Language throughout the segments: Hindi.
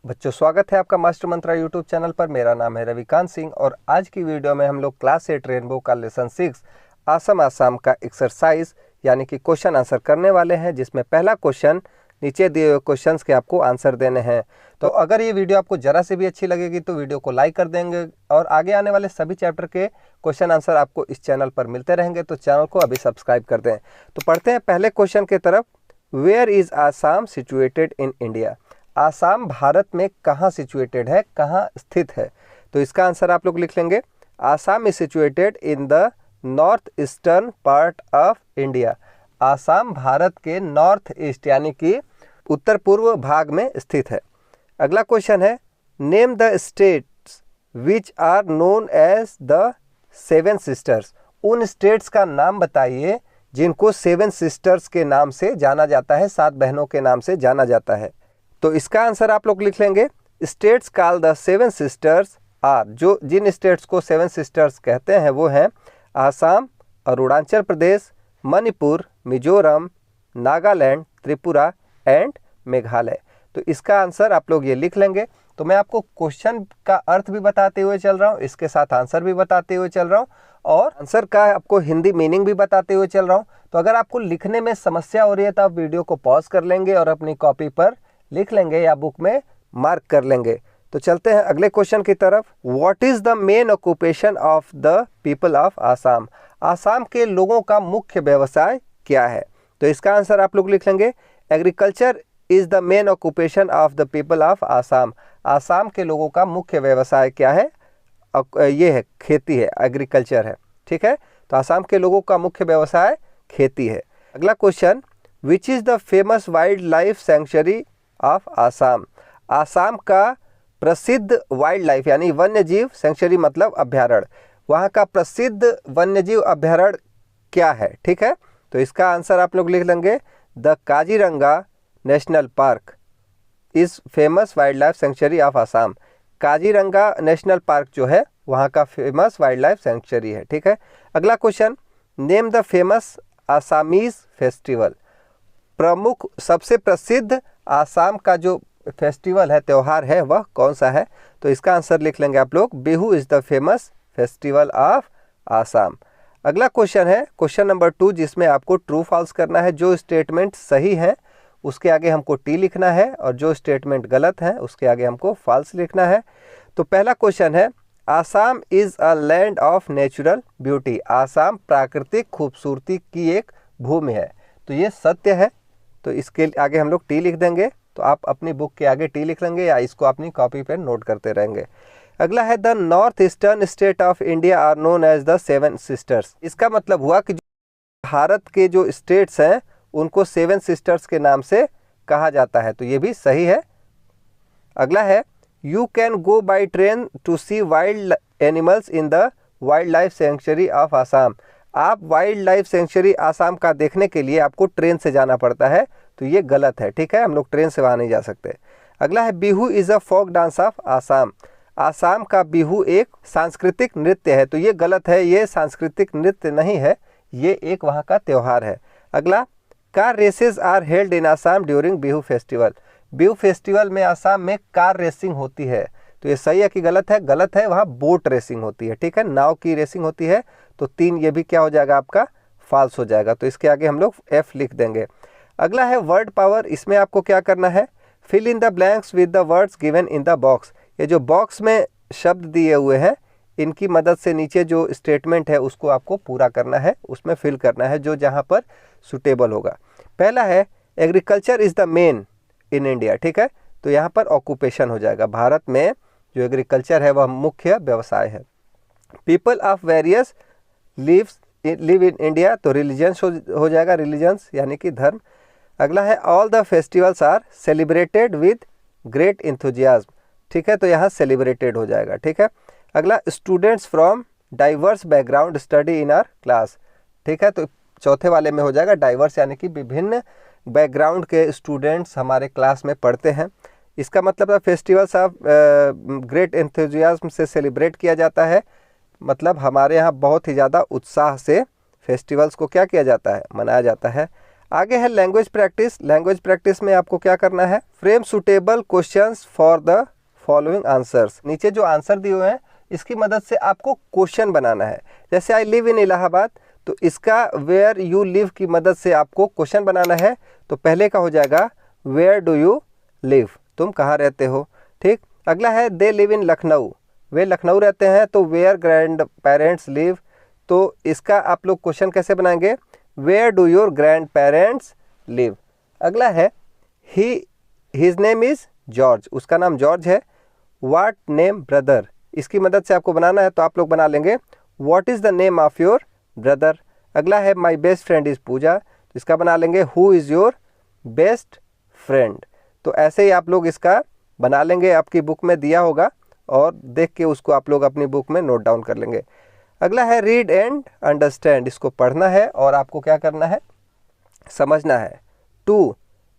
बच्चों, स्वागत है आपका मास्टर मंत्रा यूट्यूब चैनल पर। मेरा नाम है रविकांत सिंह और आज की वीडियो में हम लोग क्लास 8 रेनबो का लेसन 6 आसम आसाम का एक्सरसाइज यानी कि क्वेश्चन आंसर करने वाले हैं, जिसमें पहला क्वेश्चन नीचे दिए हुए क्वेश्चंस के आपको आंसर देने हैं। तो अगर ये वीडियो आपको जरा से भी अच्छी लगेगी तो वीडियो को लाइक कर देंगे और आगे आने वाले सभी चैप्टर के क्वेश्चन आंसर आपको इस चैनल पर मिलते रहेंगे, तो चैनल को अभी सब्सक्राइब कर दें। तो पढ़ते हैं पहले क्वेश्चन की तरफ। Where is Assam situated in India? Assam भारत में कहाँ सिचुएटेड है, कहाँ स्थित है? तो इसका आंसर आप लोग लिख लेंगे। Assam is situated in the north eastern part of India. Assam Bharat के नॉर्थ ईस्ट यानी कि उत्तर पूर्व भाग में स्थित है। अगला क्वेश्चन है, name the states which are known as the seven sisters. उन स्टेट्स का नाम बताइए जिनको सेवन सिस्टर्स के नाम से जाना जाता है, 7 बहनों के नाम से जाना जाता है। तो इसका आंसर आप लोग लिख लेंगे। States called the seven sisters are, जो जिन स्टेट्स को सेवन सिस्टर्स कहते हैं वो हैं आसाम, अरुणाचल प्रदेश, मणिपुर, मिजोरम, नागालैंड, त्रिपुरा एंड मेघालय। तो इसका आंसर आप लोग ये लिख लेंगे। तो मैं आपको क्वेश्चन का अर्थ भी बताते हुए चल रहा हूँ, इसके साथ आंसर भी बताते हुए चल रहा हूँ और आंसर का आपको हिंदी मीनिंग भी बताते हुए चल रहा हूँ। तो अगर आपको लिखने में समस्या हो रही है तो आप वीडियो को पॉज कर लेंगे और अपनी कॉपी पर लिख लेंगे या बुक में मार्क कर लेंगे। तो चलते हैं अगले क्वेश्चन की तरफ। What is the main occupation of the people of Assam? Assam के लोगों का मुख्य व्यवसाय क्या है? तो इसका आंसर आप लोग लिख लेंगे। Agriculture is the main occupation of the people of Assam. Assam के लोगों का मुख्य व्यवसाय क्या है? ये है खेती है, एग्रीकल्चर है। ठीक है, तो आसाम के लोगों का मुख्य व्यवसाय खेती है। अगला question, which is the famous wild life sanctuary of Assam? Assam का प्रसिद्ध वाइल्ड लाइफ यानी वन्य जीव सेंचुरी मतलब अभ्यारण्य, वहाँ का प्रसिद्ध वन्य जीव अभ्यारण्य क्या है? ठीक है, तो इसका आंसर आप लोग लिख लेंगे। The Kaziranga national park is famous wild life sanctuary of Assam. Kaziranga national park जो है वहाँ का फेमस वाइल्ड लाइफ सेंचुरी है। ठीक है, अगला question, name the famous Assamese festival. प्रमुख सबसे प्रसिद्ध आसाम का जो फेस्टिवल है, त्यौहार है, वह कौन सा है? तो इसका आंसर लिख लेंगे आप लोग। Bihu is the famous festival of Assam. अगला क्वेश्चन है क्वेश्चन नंबर 2, जिसमें आपको ट्रू फॉल्स करना है। जो स्टेटमेंट सही है उसके आगे हमको टी लिखना है और जो स्टेटमेंट गलत है उसके आगे हमको फॉल्स लिखना है। तो पहला क्वेश्चन है, Assam is a land of natural beauty. Assam प्राकृतिक खूबसूरती की एक भूमि है। तो ये सत्य है, तो इसके आगे हम लोग टी लिख देंगे। तो आप अपनी बुक के आगे टी लिख लेंगे या इसको अपनी कॉपी पर नोट करते रहेंगे। अगला है, the north eastern state of India are known as the seven sisters. इसका मतलब हुआ कि भारत के जो स्टेट्स हैं उनको सेवन सिस्टर्स के नाम से कहा जाता है। तो ये भी सही है। अगला है, you can go by train to see wild animals in the wild life sanctuary of Assam. आप वाइल्ड लाइफ सेंचुरी आसाम का देखने के लिए आपको ट्रेन से जाना पड़ता है। तो ये गलत है। ठीक है, हम लोग ट्रेन से वहाँ नहीं जा सकते। अगला है, Bihu is a folk dance of Assam. Assam का बिहू एक सांस्कृतिक नृत्य है। तो ये गलत है, ये सांस्कृतिक नृत्य नहीं है, ये एक वहाँ का त्यौहार है। अगला, car races are held in Assam during Bihu festival. Bihu festival में आसाम में कार रेसिंग होती है। तो ये सही है कि गलत है? गलत है, वहाँ बोट रेसिंग होती है। ठीक है, नाव की रेसिंग होती है। तो 3 ये भी क्या हो जाएगा आपका? फॉल्स हो जाएगा। तो इसके आगे हम लोग एफ लिख देंगे। अगला है, वर्ड पावर। इसमें आपको क्या करना है? Fill in the blanks with the words given in the box. ये जो बॉक्स में शब्द दिए हुए हैं इनकी मदद से नीचे जो स्टेटमेंट है उसको आपको पूरा करना है, उसमें फिल करना है जो जहाँ पर सुटेबल होगा। पहला है, agriculture is the main in India. ठीक है, तो यहाँ पर ऑक्यूपेशन हो जाएगा। भारत में जो एग्रीकल्चर है वह मुख्य व्यवसाय है। People of various live in India, तो रिलीजन्स हो जाएगा, रिलीजन्स यानी कि धर्म। अगला है, all the festivals are celebrated with great enthusiasm. ठीक है, तो यहाँ सेलिब्रेटेड हो जाएगा। ठीक है, अगला, students from diverse background study in our class. ठीक है, तो चौथे वाले में हो जाएगा डाइवर्स यानी कि विभिन्न बैकग्राउंड के स्टूडेंट्स हमारे क्लास में पढ़ते हैं। इसका मतलब है फेस्टिवल्स ऑफ ग्रेट एंथुजियाज्म से सेलिब्रेट किया जाता है, मतलब हमारे यहाँ बहुत ही ज़्यादा उत्साह से फेस्टिवल्स को क्या किया जाता है? मनाया जाता है। आगे है लैंग्वेज प्रैक्टिस। लैंग्वेज प्रैक्टिस में आपको क्या करना है, frame suitable questions for the following answers. नीचे जो आंसर दिए हुए हैं इसकी मदद से आपको क्वेश्चन बनाना है। जैसे आई लिव इन इलाहाबाद, तो इसका वेयर यू लिव की मदद से आपको क्वेश्चन बनाना है। तो पहले का हो जाएगा वेयर डू यू लिव, तुम कहाँ रहते हो। ठीक, अगला है दे लिव इन लखनऊ, वे लखनऊ रहते हैं, तो वेयर ग्रैंड पेरेंट्स लिव। तो इसका आप लोग क्वेश्चन कैसे बनाएंगे, where do your grand parents live. अगला है हिज नेम इज जॉर्ज, उसका नाम जॉर्ज है। व्हाट नेम ब्रदर, इसकी मदद से आपको बनाना है, तो आप लोग बना लेंगे what is the name of your brother. अगला है माई बेस्ट फ्रेंड इज़ पूजा, तो इसका बना लेंगे who is your best friend. तो ऐसे ही आप लोग इसका बना लेंगे, आपकी बुक में दिया होगा और देख के उसको आप लोग अपनी बुक में नोट डाउन कर लेंगे। अगला है रीड एंड अंडरस्टैंड, इसको पढ़ना है और आपको क्या करना है, समझना है। Too,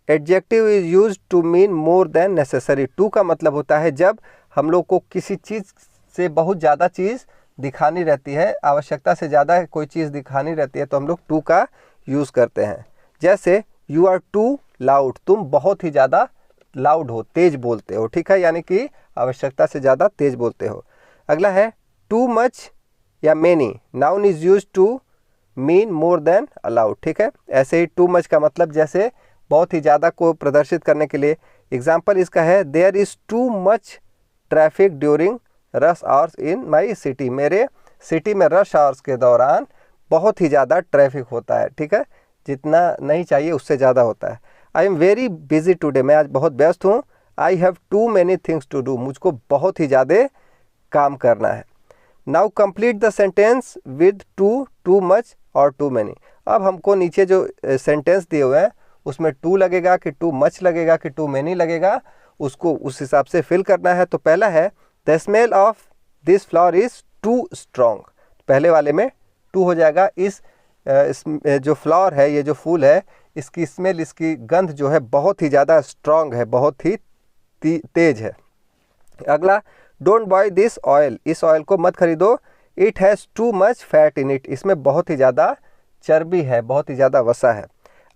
adjective is use to mean more than necessary. Too का मतलब होता है जब हम लोग को किसी चीज़ से बहुत ज़्यादा चीज़ दिखानी रहती है, आवश्यकता से ज़्यादा कोई चीज़ दिखानी रहती है, तो हम लोग टू का यूज़ करते हैं। जैसे यू आर टू लाउड, तुम बहुत ही ज़्यादा लाउड हो, तेज बोलते हो। ठीक है, यानी कि आवश्यकता से ज़्यादा तेज बोलते हो। अगला है टू मच या many, noun is use to mean more than allowed. ठीक है, ऐसे ही टू मच का मतलब जैसे बहुत ही ज़्यादा को प्रदर्शित करने के लिए। एग्जाम्पल इसका है there is too much traffic during rush hours in my city, मेरे सिटी में रश आवर्स के दौरान बहुत ही ज़्यादा ट्रैफिक होता है। ठीक है, जितना नहीं चाहिए उससे ज़्यादा होता है। I am very busy today, मैं आज बहुत व्यस्त हूँ। I have too many things to do, मुझको बहुत ही ज़्यादा काम करना है। Now complete the sentence with too, too much और टू मैनी। अब हमको नीचे जो सेंटेंस दिए हुए हैं उसमें टू लगेगा कि टू मच लगेगा कि टू मैनी लगेगा, उसको उस हिसाब से फिल करना है। तो पहला है the smell of this flower is too strong, पहले वाले में टू हो जाएगा। इस जो फ्लावर है, ये जो फूल है, इसकी स्मेल, इसकी गंध जो है बहुत ही ज़्यादा स्ट्रॉन्ग है, बहुत ही तेज है। अगला डोंट बाय दिस ऑयल, इस ऑयल को मत खरीदो। It has too much fat in it, इसमें बहुत ही ज़्यादा चर्बी है, बहुत ही ज़्यादा वसा है।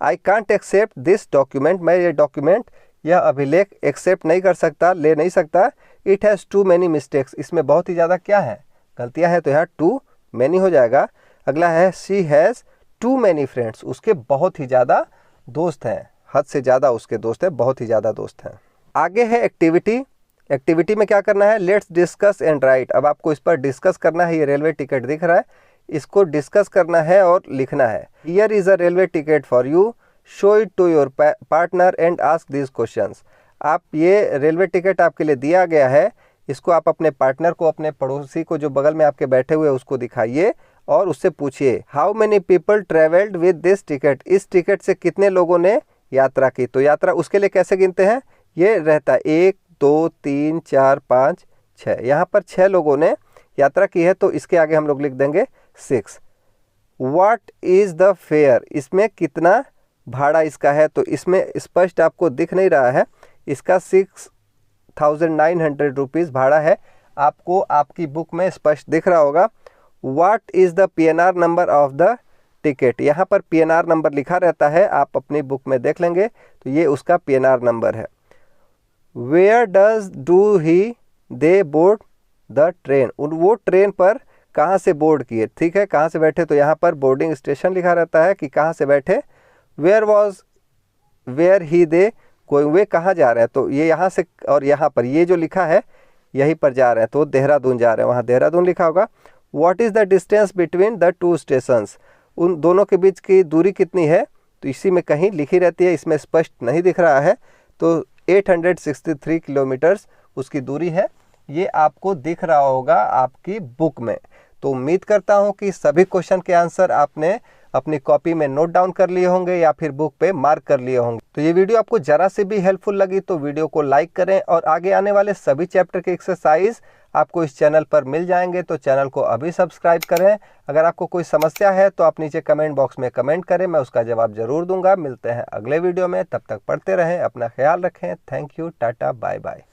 I can't accept this document, मैं ये डॉक्यूमेंट, यह अभिलेख एक्सेप्ट नहीं कर सकता, ले नहीं सकता। It has too many mistakes, इसमें बहुत ही ज़्यादा क्या है, गलतियां हैं, तो यहाँ टू मैनी हो जाएगा। अगला है she has too many friends, उसके बहुत ही ज़्यादा दोस्त हैं, हद से ज़्यादा उसके दोस्त हैं, बहुत ही ज़्यादा दोस्त हैं। आगे है एक्टिविटी। एक्टिविटी में क्या करना है, लेट्स डिस्कस एंड राइट। अब आपको इस पर डिस्कस करना है, ये रेलवे टिकट दिख रहा है, इसको डिस्कस करना है और लिखना है। Here is a railway ticket for you, show it to your partner and ask this questions. आप ये रेलवे टिकट आपके लिए दिया गया है, इसको आप अपने पार्टनर को, अपने पड़ोसी को जो बगल में आपके बैठे हुए उसको दिखाइए और उससे पूछिए how many people travelled with this ticket, इस टिकट से कितने लोगों ने यात्रा की। तो यात्रा उसके लिए कैसे गिनते हैं, ये रहता है 1 2 3 4 5 6, यहाँ पर 6 लोगों ने यात्रा की है, तो इसके आगे हम लोग लिख देंगे 6। व्हाट इज़ द फेयर, इसमें कितना भाड़ा इसका है, तो इसमें स्पष्ट आपको दिख नहीं रहा है, इसका 6,900 रुपीज़ भाड़ा है, आपको आपकी बुक में स्पष्ट दिख रहा होगा। What is the PNR number of the ticket, यहाँ पर PNR नंबर लिखा रहता है, आप अपनी बुक में देख लेंगे, तो ये उसका PNR नंबर है। Where does do he they board the train, वो ट्रेन पर कहाँ से बोर्ड किए। ठीक है, कहाँ से बैठे, तो यहाँ पर बोर्डिंग स्टेशन लिखा रहता है कि कहाँ से बैठे। वेयर ही दे गोइंग, वे कहाँ जा रहे हैं, तो ये यहाँ से और यहाँ पर ये जो लिखा है यहीं पर जा रहे हैं, तो देहरादून जा रहे हैं, वहाँ देहरादून लिखा होगा। What is the distance between the two stations, उन दोनों के बीच की दूरी कितनी है, तो इसी में कहीं लिखी रहती है, इसमें स्पष्ट नहीं दिख रहा है, तो 863 किलोमीटर्स उसकी दूरी है, ये आपको दिख रहा होगा आपकी बुक में। तो उम्मीद करता हूँ कि सभी क्वेश्चन के आंसर आपने अपनी कॉपी में नोट डाउन कर लिए होंगे या फिर बुक पे मार्क कर लिए होंगे। तो ये वीडियो आपको जरा से भी हेल्पफुल लगी तो वीडियो को लाइक करें और आगे आने वाले सभी चैप्टर के एक्सरसाइज आपको इस चैनल पर मिल जाएंगे, तो चैनल को अभी सब्सक्राइब करें। अगर आपको कोई समस्या है तो आप नीचे कमेंट बॉक्स में कमेंट करें, मैं उसका जवाब जरूर दूंगा। मिलते हैं अगले वीडियो में, तब तक पढ़ते रहें, अपना ख्याल रखें। Thank you, tata, bye bye.